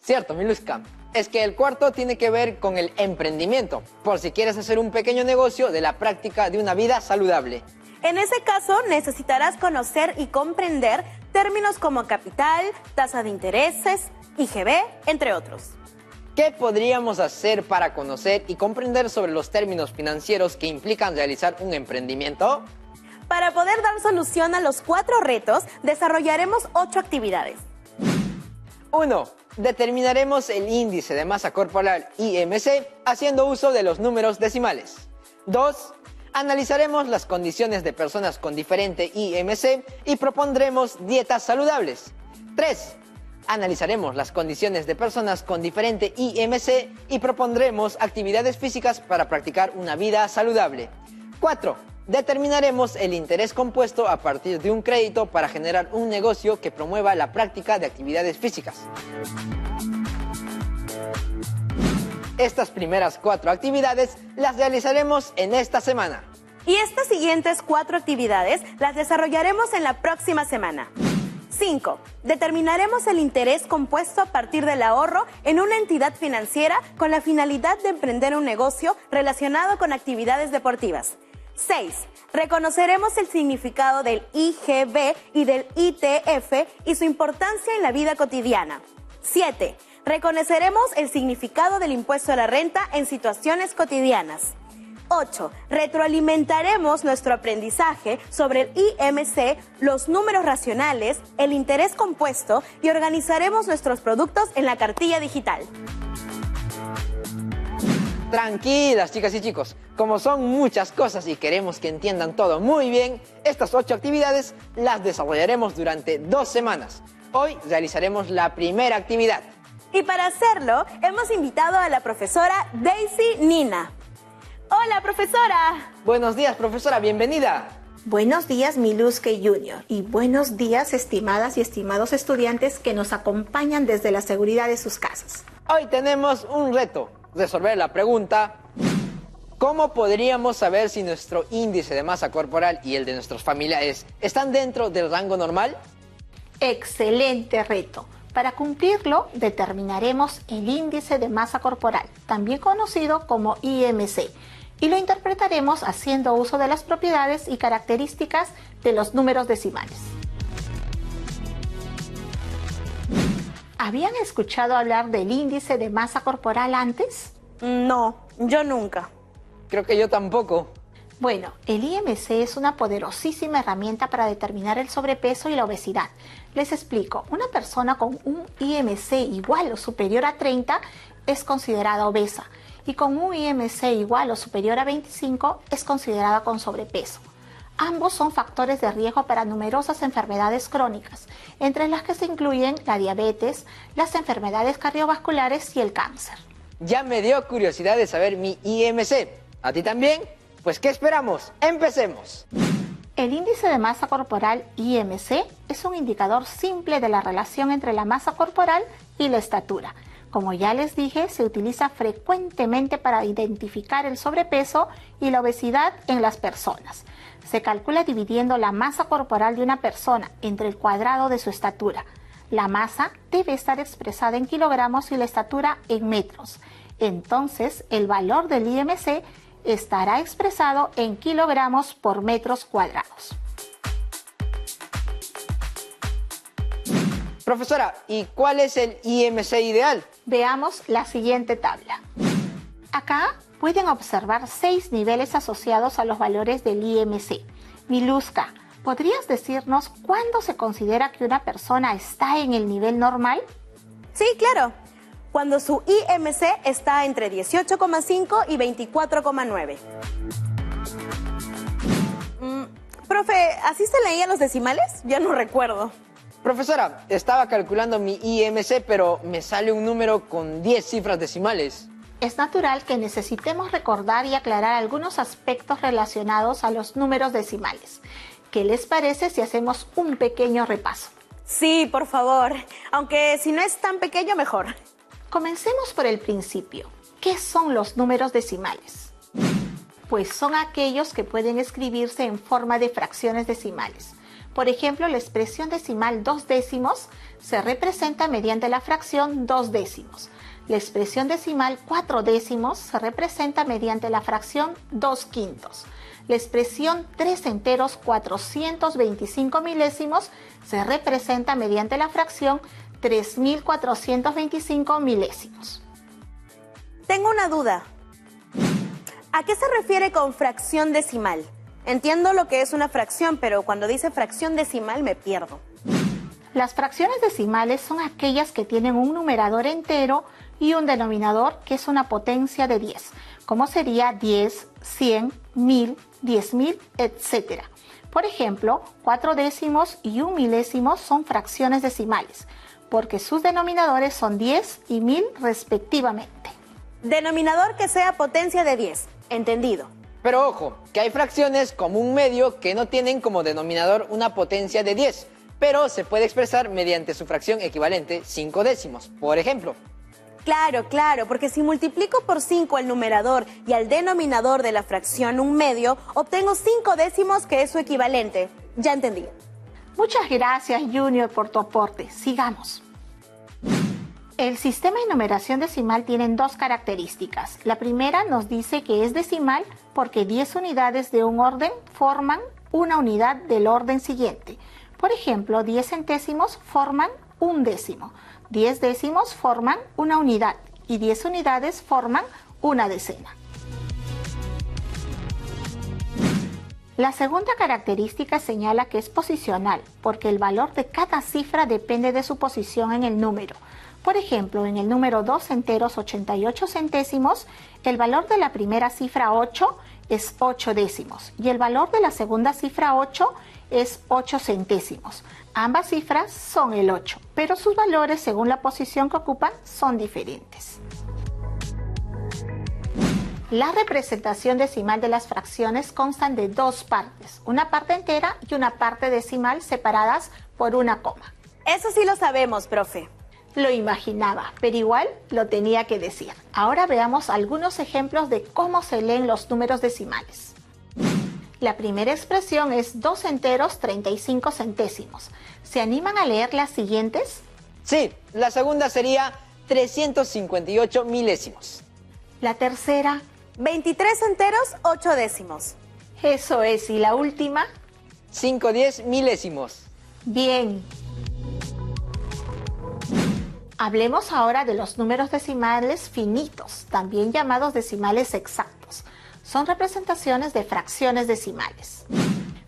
Cierto, Miluska. Es que el cuarto tiene que ver con el emprendimiento, por si quieres hacer un pequeño negocio de la práctica de una vida saludable. En ese caso, necesitarás conocer y comprender términos como capital, tasa de intereses, IGB, entre otros. ¿Qué podríamos hacer para conocer y comprender sobre los términos financieros que implican realizar un emprendimiento? Para poder dar solución a los 4 retos, desarrollaremos 8 actividades. 1. Determinaremos el índice de masa corporal IMC haciendo uso de los números decimales. 2. Analizaremos las condiciones de personas con diferente IMC y propondremos dietas saludables. 3. Analizaremos las condiciones de personas con diferente IMC y propondremos actividades físicas para practicar una vida saludable. 4. Determinaremos el interés compuesto a partir de un crédito para generar un negocio que promueva la práctica de actividades físicas. Estas primeras 4 actividades las realizaremos en esta semana. Y estas siguientes 4 actividades las desarrollaremos en la próxima semana. 5. Determinaremos el interés compuesto a partir del ahorro en una entidad financiera con la finalidad de emprender un negocio relacionado con actividades deportivas. 6. Reconoceremos el significado del IGB y del ITF y su importancia en la vida cotidiana. 7. Reconoceremos el significado del impuesto a la renta en situaciones cotidianas. 8. Retroalimentaremos nuestro aprendizaje sobre el IMC, los números racionales, el interés compuesto y organizaremos nuestros productos en la cartilla digital. Tranquilas, chicas y chicos. Como son muchas cosas y queremos que entiendan todo muy bien, estas 8 actividades las desarrollaremos durante 2 semanas. Hoy realizaremos la primera actividad. Y para hacerlo, hemos invitado a la profesora Daisy Nina. ¡Hola, profesora! Buenos días, profesora, bienvenida. Buenos días, Miluske Junior, y buenos días, estimadas y estimados estudiantes que nos acompañan desde la seguridad de sus casas. Hoy tenemos un reto, resolver la pregunta: ¿cómo podríamos saber si nuestro índice de masa corporal y el de nuestros familiares están dentro del rango normal? Excelente reto. Para cumplirlo, determinaremos el índice de masa corporal, también conocido como IMC, y lo interpretaremos haciendo uso de las propiedades y características de los números decimales. ¿Habían escuchado hablar del índice de masa corporal antes? No, yo nunca. Creo que yo tampoco. Bueno, el IMC es una poderosísima herramienta para determinar el sobrepeso y la obesidad. Les explico, una persona con un IMC igual o superior a 30 es considerada obesa y con un IMC igual o superior a 25 es considerada con sobrepeso. Ambos son factores de riesgo para numerosas enfermedades crónicas, entre las que se incluyen la diabetes, las enfermedades cardiovasculares y el cáncer. Ya me dio curiosidad de saber mi IMC. ¿A ti también? Pues ¿qué esperamos? ¡Empecemos! El índice de masa corporal IMC es un indicador simple de la relación entre la masa corporal y la estatura. Como ya les dije, se utiliza frecuentemente para identificar el sobrepeso y la obesidad en las personas. Se calcula dividiendo la masa corporal de una persona entre el cuadrado de su estatura. La masa debe estar expresada en kilogramos y la estatura en metros. Entonces, el valor del IMC estará expresado en kilogramos por metros cuadrados. Profesora, ¿y cuál es el IMC ideal? Veamos la siguiente tabla. Acá pueden observar 6 niveles asociados a los valores del IMC. Miluska, ¿podrías decirnos cuándo se considera que una persona está en el nivel normal? Sí, claro. Cuando su IMC está entre 18,5 y 24,9. Profe, ¿así se leían los decimales? Ya no recuerdo. Profesora, estaba calculando mi IMC, pero me sale un número con 10 cifras decimales. Es natural que necesitemos recordar y aclarar algunos aspectos relacionados a los números decimales. ¿Qué les parece si hacemos un pequeño repaso? Sí, por favor. Aunque si no es tan pequeño, mejor. Comencemos por el principio. ¿Qué son los números decimales? Pues son aquellos que pueden escribirse en forma de fracciones decimales. Por ejemplo, la expresión decimal 2 décimos se representa mediante la fracción 2 décimos. La expresión decimal 4 décimos se representa mediante la fracción 2 quintos. La expresión 3 enteros 425 milésimos se representa mediante la fracción 3.425 milésimos. Tengo una duda. ¿A qué se refiere con fracción decimal? Entiendo lo que es una fracción, pero cuando dice fracción decimal me pierdo. Las fracciones decimales son aquellas que tienen un numerador entero y un denominador que es una potencia de 10, como sería 10, 100, 1000, 10.000, etc. Por ejemplo, 4 décimos y 1 milésimo son fracciones decimales, porque sus denominadores son 10 y 1000 respectivamente. Denominador que sea potencia de 10. Entendido. Pero ojo, que hay fracciones como un medio que no tienen como denominador una potencia de 10, pero se puede expresar mediante su fracción equivalente 5 décimos, por ejemplo. Claro, claro, porque si multiplico por 5 el numerador y al denominador de la fracción un medio, obtengo 5 décimos que es su equivalente. Ya entendí. Muchas gracias, Junior, por tu aporte. Sigamos. El sistema de numeración decimal tiene 2 características. La primera nos dice que es decimal porque 10 unidades de un orden forman una unidad del orden siguiente. Por ejemplo, 10 centésimos forman un décimo, 10 décimos forman una unidad y 10 unidades forman una decena. La segunda característica señala que es posicional porque el valor de cada cifra depende de su posición en el número. Por ejemplo, en el número 2 enteros 88 centésimos, el valor de la primera cifra 8 es 8 décimos y el valor de la segunda cifra 8 es 8 centésimos. Ambas cifras son el 8, pero sus valores según la posición que ocupan son diferentes. La representación decimal de las fracciones constan de 2 partes, una parte entera y una parte decimal separadas por una coma. Eso sí lo sabemos, profe. Lo imaginaba, pero igual lo tenía que decir. Ahora veamos algunos ejemplos de cómo se leen los números decimales. La primera expresión es 2 enteros 35 centésimos. ¿Se animan a leer las siguientes? Sí, la segunda sería 358 milésimos. La tercera. 23 enteros 8 décimos. Eso es, y la última. 510 milésimos. Bien. Hablemos ahora de los números decimales finitos, también llamados decimales exactos. Son representaciones de fracciones decimales.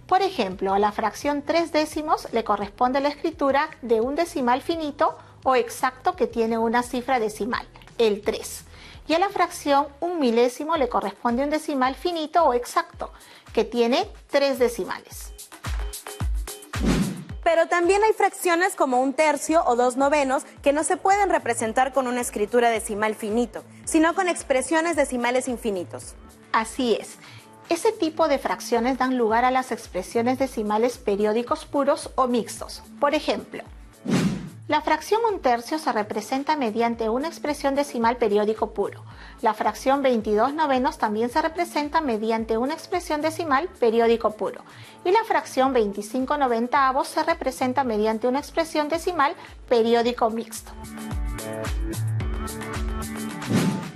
Por ejemplo, a la fracción 3 décimos le corresponde la escritura de un decimal finito o exacto que tiene una cifra decimal, el 3. Y a la fracción 1 milésimo le corresponde un decimal finito o exacto que tiene 3 decimales. Pero también hay fracciones como 1/3 o 2/9 que no se pueden representar con una escritura decimal finito, sino con expresiones decimales infinitos. Así es. Ese tipo de fracciones dan lugar a las expresiones decimales periódicos puros o mixtos. Por ejemplo, la fracción 1/3 se representa mediante una expresión decimal periódico puro. La fracción 22/9 también se representa mediante una expresión decimal periódico puro. Y la fracción 25/90 se representa mediante una expresión decimal periódico mixto.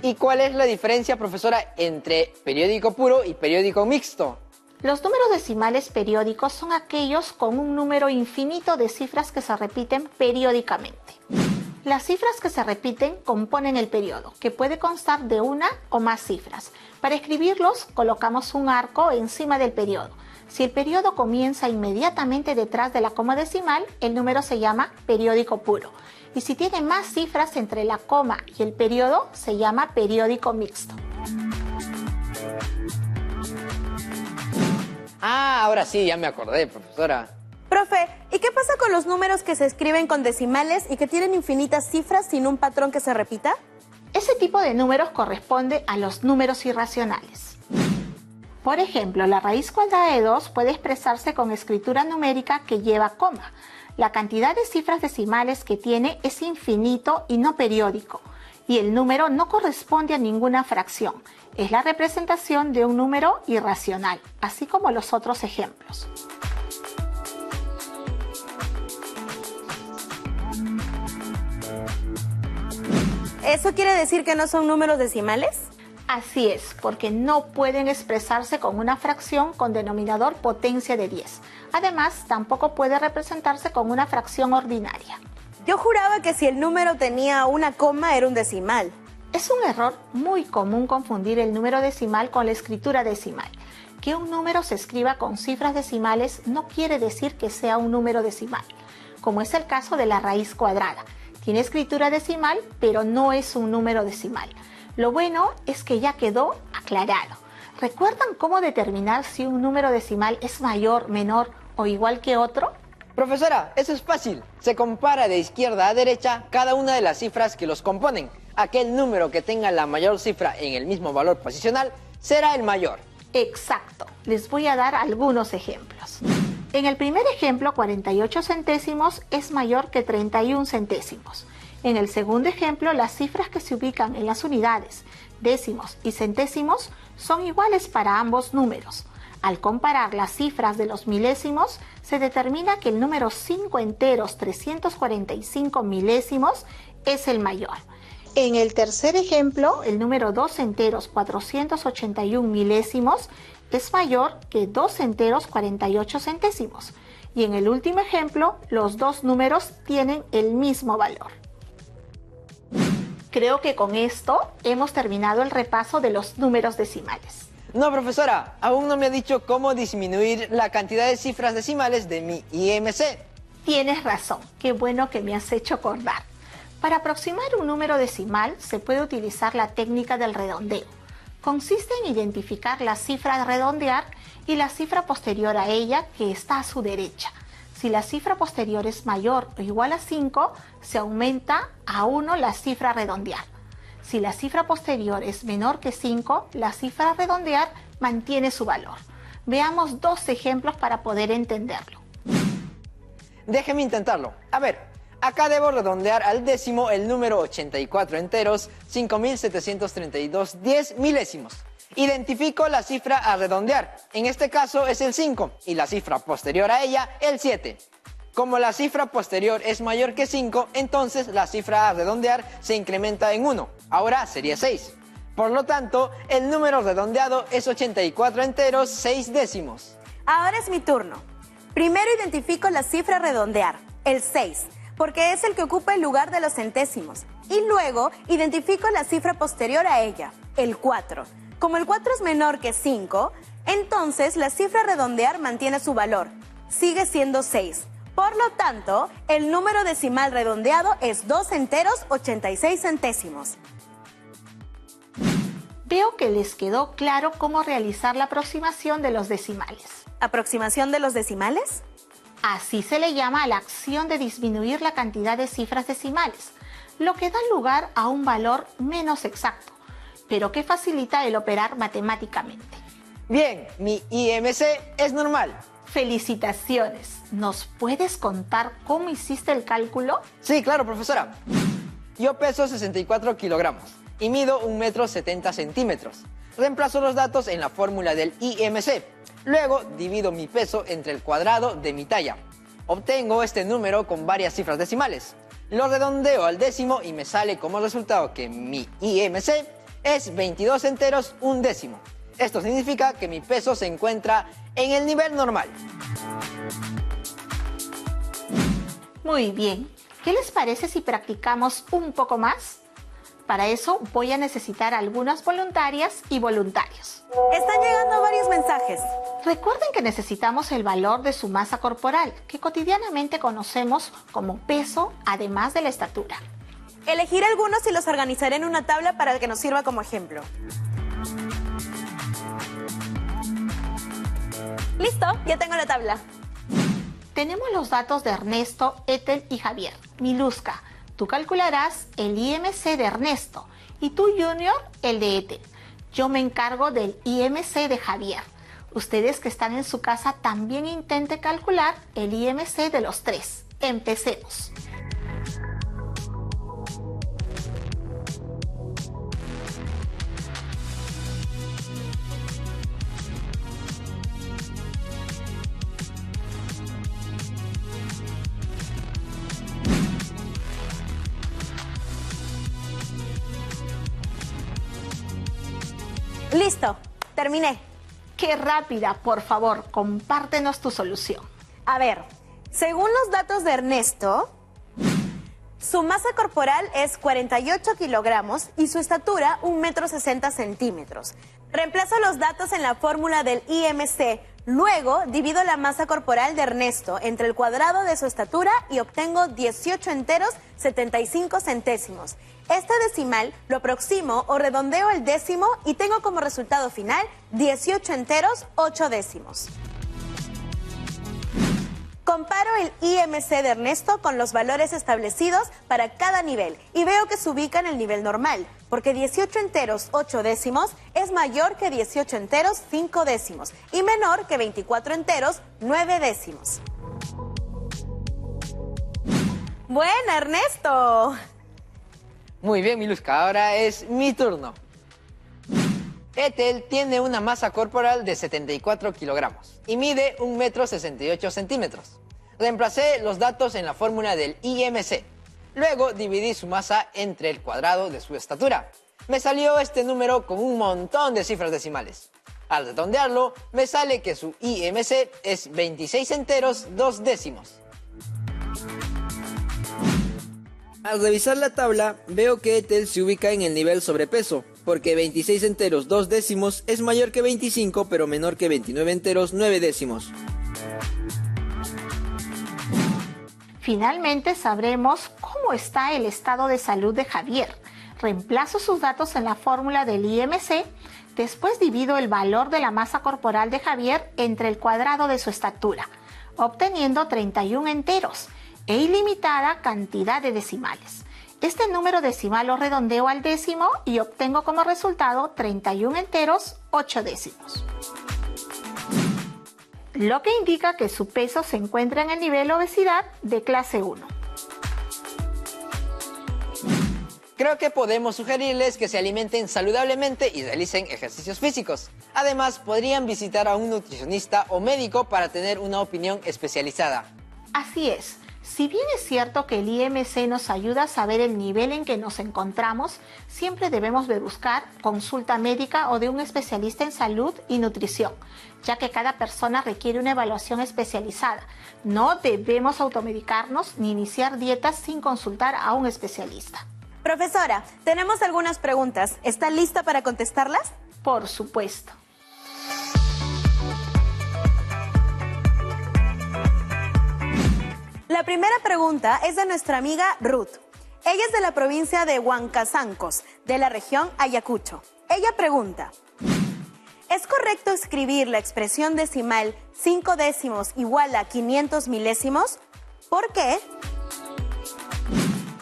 ¿Y cuál es la diferencia, profesora, entre periódico puro y periódico mixto? Los números decimales periódicos son aquellos con un número infinito de cifras que se repiten periódicamente. Las cifras que se repiten componen el periodo, que puede constar de una o más cifras. Para escribirlos, colocamos un arco encima del periodo. Si el periodo comienza inmediatamente detrás de la coma decimal, el número se llama periódico puro. Y si tiene más cifras entre la coma y el periodo, se llama periódico mixto. Ah, ahora sí, ya me acordé, profesora. Profe, ¿y qué pasa con los números que se escriben con decimales y que tienen infinitas cifras sin un patrón que se repita? Ese tipo de números corresponde a los números irracionales. Por ejemplo, la raíz cuadrada de 2 puede expresarse con escritura numérica que lleva coma. La cantidad de cifras decimales que tiene es infinito y no periódico, y el número no corresponde a ninguna fracción. Es la representación de un número irracional, así como los otros ejemplos. ¿Eso quiere decir que no son números decimales? Así es, porque no pueden expresarse con una fracción con denominador potencia de 10. Además, tampoco puede representarse con una fracción ordinaria. Yo juraba que si el número tenía una coma era un decimal. Es un error muy común confundir el número decimal con la escritura decimal. Que un número se escriba con cifras decimales no quiere decir que sea un número decimal, como es el caso de la raíz cuadrada. Tiene escritura decimal, pero no es un número decimal. Lo bueno es que ya quedó aclarado. ¿Recuerdan cómo determinar si un número decimal es mayor, menor o igual que otro? Profesora, eso es fácil. Se compara de izquierda a derecha cada una de las cifras que los componen. Aquel número que tenga la mayor cifra en el mismo valor posicional será el mayor. Exacto. Les voy a dar algunos ejemplos. En el primer ejemplo, 48 centésimos es mayor que 31 centésimos. En el segundo ejemplo, las cifras que se ubican en las unidades, décimos y centésimos son iguales para ambos números. Al comparar las cifras de los milésimos, se determina que el número 5 enteros 345 milésimos es el mayor. En el tercer ejemplo, el número 2 enteros 481 milésimos es mayor que 2 enteros 48 centésimos. Y en el último ejemplo, los dos números tienen el mismo valor. Creo que con esto hemos terminado el repaso de los números decimales. No, profesora, aún no me ha dicho cómo disminuir la cantidad de cifras decimales de mi IMC. Tienes razón, qué bueno que me has hecho acordar. Para aproximar un número decimal se puede utilizar la técnica del redondeo. Consiste en identificar la cifra a redondear y la cifra posterior a ella que está a su derecha. Si la cifra posterior es mayor o igual a 5, se aumenta a 1 la cifra a redondear. Si la cifra posterior es menor que 5, la cifra a redondear mantiene su valor. Veamos dos ejemplos para poder entenderlo. Déjeme intentarlo. A ver, acá debo redondear al décimo el número 84 enteros 5.732 10 milésimos. Identifico la cifra a redondear, en este caso es el 5, y la cifra posterior a ella, el 7. Como la cifra posterior es mayor que 5, entonces la cifra a redondear se incrementa en 1, ahora sería 6. Por lo tanto, el número redondeado es 84 enteros 6 décimos. Ahora es mi turno. Primero identifico la cifra a redondear, el 6, porque es el que ocupa el lugar de los centésimos. Y luego identifico la cifra posterior a ella, el 4. Como el 4 es menor que 5, entonces la cifra a redondear mantiene su valor. Sigue siendo 6. Por lo tanto, el número decimal redondeado es 2 enteros 86 centésimos. Veo que les quedó claro cómo realizar la aproximación de los decimales. ¿Aproximación de los decimales? Así se le llama a la acción de disminuir la cantidad de cifras decimales, lo que da lugar a un valor menos exacto, pero que facilita el operar matemáticamente. Bien, mi IMC es normal. ¡Felicitaciones! ¿Nos puedes contar cómo hiciste el cálculo? Sí, claro, profesora. Yo peso 64 kilogramos y mido 1,70 m. Reemplazo los datos en la fórmula del IMC. Luego divido mi peso entre el cuadrado de mi talla. Obtengo este número con varias cifras decimales. Lo redondeo al décimo y me sale como resultado que mi IMC es 22 enteros un décimo. Esto significa que mi peso se encuentra en el nivel normal. Muy bien. ¿Qué les parece si practicamos un poco más? Para eso voy a necesitar algunas voluntarias y voluntarios. Están llegando varios mensajes. Recuerden que necesitamos el valor de su masa corporal, que cotidianamente conocemos como peso, además de la estatura. Elegiré algunos y los organizaré en una tabla para que nos sirva como ejemplo. Listo, ya tengo la tabla. Tenemos los datos de Ernesto, Ethel y Javier. Miluska, tú calcularás el IMC de Ernesto y tú, Junior, el de Ethel. Yo me encargo del IMC de Javier. Ustedes que están en su casa también intenten calcular el IMC de los tres. Empecemos. Listo, terminé. ¡Qué rápida! Por favor, compártenos tu solución. A ver, según los datos de Ernesto, su masa corporal es 48 kilogramos y su estatura 1,60 m. Reemplazo los datos en la fórmula del IMC. Luego divido la masa corporal de Ernesto entre el cuadrado de su estatura y obtengo 18 enteros 75 centésimos. Este decimal lo aproximo o redondeo el décimo y tengo como resultado final 18 enteros 8 décimos. Comparo el IMC de Ernesto con los valores establecidos para cada nivel y veo que se ubica en el nivel normal, porque 18 enteros 8 décimos es mayor que 18 enteros 5 décimos y menor que 24 enteros 9 décimos. ¡Buena, Ernesto! Muy bien, Miluska, ahora es mi turno. Ethel tiene una masa corporal de 74 kilogramos y mide 1,68 m. Reemplacé los datos en la fórmula del IMC. Luego dividí su masa entre el cuadrado de su estatura. Me salió este número con un montón de cifras decimales. Al redondearlo, me sale que su IMC es 26 enteros 2 décimos. Al revisar la tabla, veo que Ethel se ubica en el nivel sobrepeso, porque 26 enteros 2 décimos es mayor que 25, pero menor que 29 enteros 9 décimos. Finalmente sabremos cómo está el estado de salud de Javier. Reemplazo sus datos en la fórmula del IMC, después divido el valor de la masa corporal de Javier entre el cuadrado de su estatura, obteniendo 31 enteros e ilimitada cantidad de decimales. Este número decimal lo redondeo al décimo y obtengo como resultado 31 enteros 8 décimos. Lo que indica que su peso se encuentra en el nivel obesidad de clase 1. Creo que podemos sugerirles que se alimenten saludablemente y realicen ejercicios físicos. Además, podrían visitar a un nutricionista o médico para tener una opinión especializada. Así es. Si bien es cierto que el IMC nos ayuda a saber el nivel en que nos encontramos, siempre debemos de buscar consulta médica o de un especialista en salud y nutrición, ya que cada persona requiere una evaluación especializada. No debemos automedicarnos ni iniciar dietas sin consultar a un especialista. Profesora, tenemos algunas preguntas. ¿Está lista para contestarlas? Por supuesto. La primera pregunta es de nuestra amiga Ruth. Ella es de la provincia de Huancazancos, de la región Ayacucho. Ella pregunta: ¿Es correcto escribir la expresión decimal 5 décimos igual a 500 milésimos? ¿Por qué?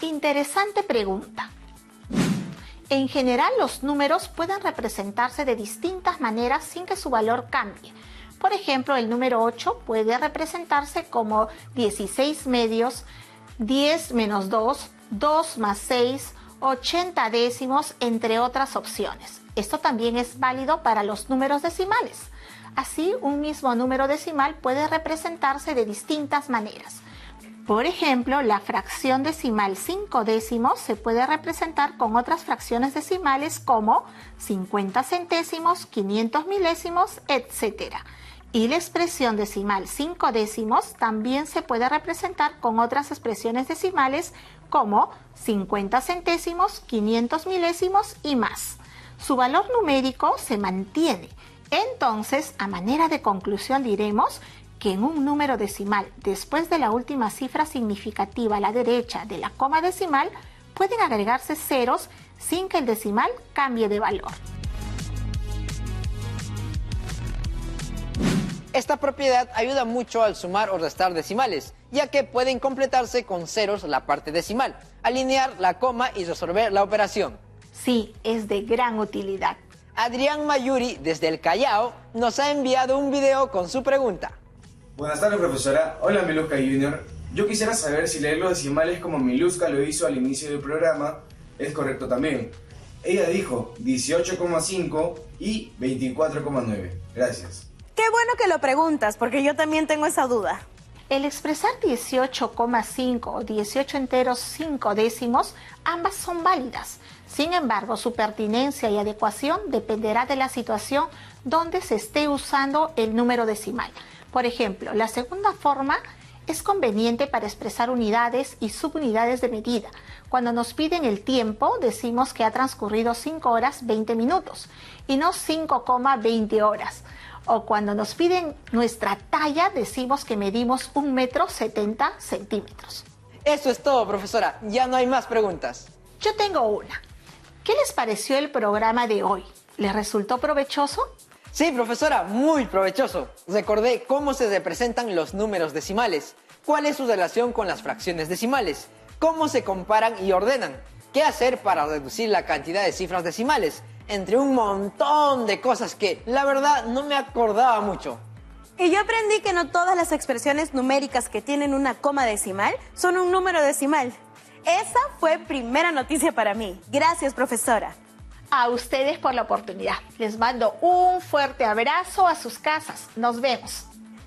Interesante pregunta. En general, los números pueden representarse de distintas maneras sin que su valor cambie. Por ejemplo, el número 8 puede representarse como 16 medios, 10 menos 2, 2 más 6, 80 décimos, entre otras opciones. Esto también es válido para los números decimales. Así, un mismo número decimal puede representarse de distintas maneras. Por ejemplo, la fracción decimal 5 décimos se puede representar con otras fracciones decimales como 50 centésimos, 500 milésimos, etc. Y la expresión decimal 5 décimos también se puede representar con otras expresiones decimales como 50 centésimos, 500 milésimos y más. Su valor numérico se mantiene. Entonces, a manera de conclusión diremos que en un número decimal, después de la última cifra significativa a la derecha de la coma decimal, pueden agregarse ceros sin que el decimal cambie de valor. Esta propiedad ayuda mucho al sumar o restar decimales, ya que pueden completarse con ceros la parte decimal, alinear la coma y resolver la operación. Sí, es de gran utilidad. Adrián Mayuri, desde el Callao, nos ha enviado un video con su pregunta. Buenas tardes, profesora. Hola, Miluska Junior. Yo quisiera saber si leer los decimales como Miluska lo hizo al inicio del programa es correcto también. Ella dijo 18,5 y 24,9. Gracias. Qué bueno que lo preguntas, porque yo también tengo esa duda. El expresar 18,5 o 18 enteros 5 décimos, ambas son válidas. Sin embargo, su pertinencia y adecuación dependerá de la situación donde se esté usando el número decimal. Por ejemplo, la segunda forma es conveniente para expresar unidades y subunidades de medida. Cuando nos piden el tiempo, decimos que ha transcurrido 5 horas 20 minutos y no 5,20 horas. O cuando nos piden nuestra talla, decimos que medimos 1,70 m. Eso es todo, profesora. Ya no hay más preguntas. Yo tengo una. ¿Qué les pareció el programa de hoy? ¿Les resultó provechoso? Sí, profesora, muy provechoso. Recordé cómo se representan los números decimales, cuál es su relación con las fracciones decimales, cómo se comparan y ordenan, qué hacer para reducir la cantidad de cifras decimales, entre un montón de cosas que, la verdad, no me acordaba mucho. Y yo aprendí que no todas las expresiones numéricas que tienen una coma decimal son un número decimal. Esa fue primera noticia para mí. Gracias, profesora. A ustedes por la oportunidad. Les mando un fuerte abrazo a sus casas. Nos vemos.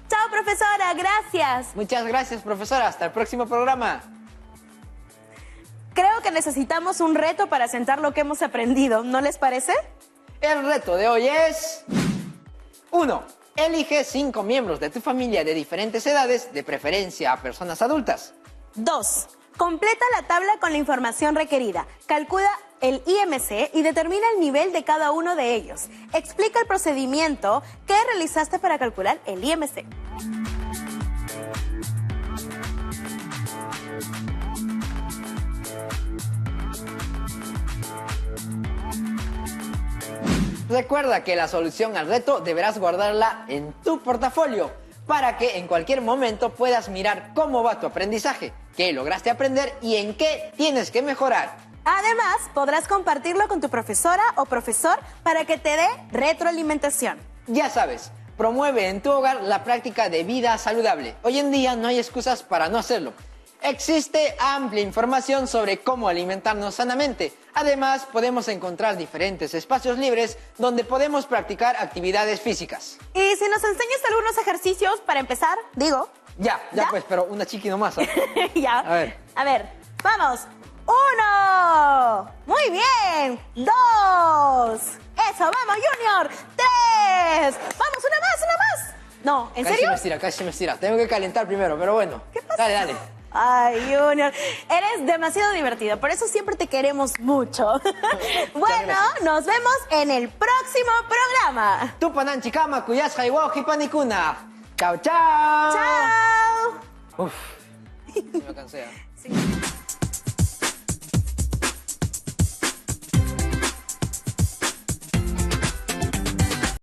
Chao, profesora. Gracias. Muchas gracias, profesora. Hasta el próximo programa. Creo que necesitamos un reto para sentar lo que hemos aprendido. ¿No les parece? El reto de hoy es... 1. Elige 5 miembros de tu familia de diferentes edades, de preferencia a personas adultas. 2. Completa la tabla con la información requerida. Calcula el IMC y determina el nivel de cada uno de ellos. Explica el procedimiento que realizaste para calcular el IMC. Recuerda que la solución al reto deberás guardarla en tu portafolio para que en cualquier momento puedas mirar cómo va tu aprendizaje, qué lograste aprender y en qué tienes que mejorar. Además, podrás compartirlo con tu profesora o profesor para que te dé retroalimentación. Ya sabes, promueve en tu hogar la práctica de vida saludable. Hoy en día no hay excusas para no hacerlo. Existe amplia información sobre cómo alimentarnos sanamente. Además, podemos encontrar diferentes espacios libres donde podemos practicar actividades físicas. Y si nos enseñas algunos ejercicios para empezar, digo. Ya pues, pero una chiqui nomás. Ya. A ver, vamos. 1. Muy bien. 2. Eso, vamos, Junior. 3. Vamos, una más. No, ¿en serio? Casi se me estira. Tengo que calentar primero, pero bueno. ¿Qué pasa? Dale. Ay, Junior, eres demasiado divertido, por eso siempre te queremos mucho. Bueno, nos vemos en el próximo programa. Tupanan chikama kuyas jaiwa hipanikuna. Chao, chao. Chao. Uf, me cansé. Sí.